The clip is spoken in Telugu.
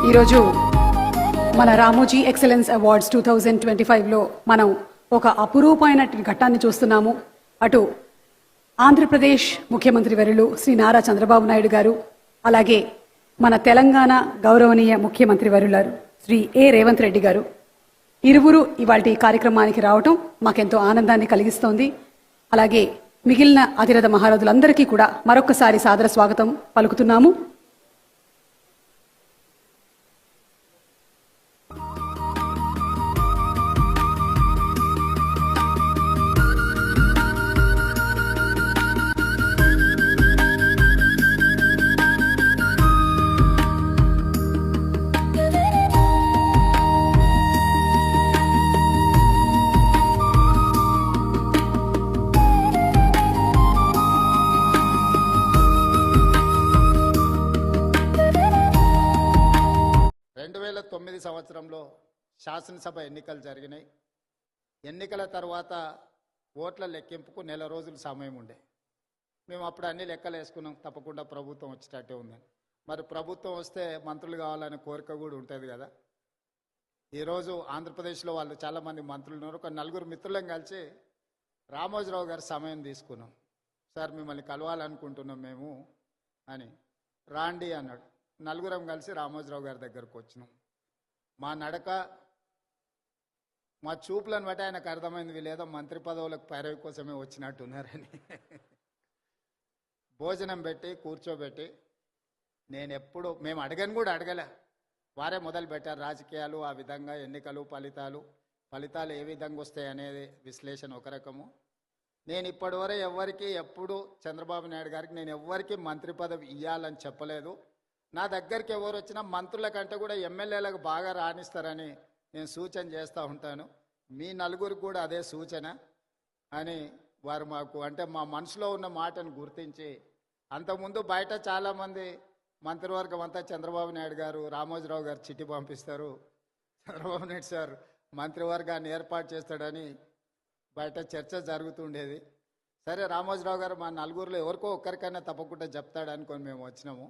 ఈరోజు మన రామోజీ ఎక్సలెన్స్ అవార్డ్స్ 2025లో మనం ఒక అపురూపమైన ఘట్టాన్ని చూస్తున్నాము. అటు ఆంధ్రప్రదేశ్ ముఖ్యమంత్రి వర్యులు శ్రీ నారా చంద్రబాబు నాయుడు గారు, అలాగే మన తెలంగాణ గౌరవనీయ ముఖ్యమంత్రి వర్యులారు శ్రీ రేవంత్ రెడ్డి గారు ఇరువురు ఇవాల్టి కార్యక్రమానికి రావటం మాకెంతో ఆనందాన్ని కలిగిస్తోంది. అలాగే మిగిలిన అతిరథ మహారథులందరికీ కూడా మరొకసారి సాదర స్వాగతం పలుకుతున్నాము. సంవత్సరంలో శాసనసభ ఎన్నికలు జరిగినాయి. ఎన్నికల తర్వాత ఓట్ల లెక్కింపుకు నెల రోజులు సమయం ఉండే. మేము అప్పుడు అన్ని లెక్కలు వేసుకున్నాం, తప్పకుండా ప్రభుత్వం వచ్చేటట్టే ఉందని. మరి ప్రభుత్వం వస్తే మంత్రులు కావాలనే కోరిక కూడా ఉంటుంది కదా. ఈరోజు ఆంధ్రప్రదేశ్లో వాళ్ళు చాలామంది మంత్రులు ఉన్నారు. ఒక నలుగురు మిత్రులను కలిసి రామోజీరావు గారి సమయం తీసుకున్నాం. సార్ మిమ్మల్ని కలవాలనుకుంటున్నాం మేము అని. రాండి అన్నాడు. నలుగురం కలిసి రామోజీరావు గారి దగ్గరకు వచ్చినాం. మా నడక, మా చూపులను బట్టి ఆయనకు అర్థమైంది వీళ్ళేదో మంత్రి పదవులకు పైరవి కోసమే వచ్చినట్టున్నారని. భోజనం పెట్టి కూర్చోబెట్టి మేము అడగని కూడా అడగలే, వారే మొదలు పెట్టారు రాజకీయాలు, ఆ విధంగా ఎన్నికలు, ఫలితాలు ఏ విధంగా వస్తాయి అనేది విశ్లేషణ ఒక రకము. నేను ఇప్పటివరకు ఎవరికి ఎప్పుడు చంద్రబాబు నాయుడు గారికి నేను ఎవరికి మంత్రి పదవి ఇవ్వాలని చెప్పలేదు. నా దగ్గరికి ఎవరు వచ్చినా మంత్రుల కంటే కూడా ఎమ్మెల్యేలకు బాగా రాణిస్తారని నేను సూచన చేస్తూ ఉంటాను. మీ నలుగురికి కూడా అదే సూచన అని వారు మాకు అంటే మా మనసులో ఉన్న మాటను గుర్తించి, అంతకుముందు బయట చాలామంది మంత్రివర్గం అంతా చంద్రబాబు నాయుడు గారు, రామోజీరావు గారు చిట్టి పంపిస్తారు, చంద్రబాబు నాయుడు సార్ మంత్రివర్గాన్ని ఏర్పాటు చేస్తాడని బయట చర్చ జరుగుతుండేది. సరే రామోజీరావు గారు మా నలుగురిలో ఎవరికో ఒక్కరికైనా తప్పకుండా చెప్తాడు అనుకొని మేము వచ్చినాము.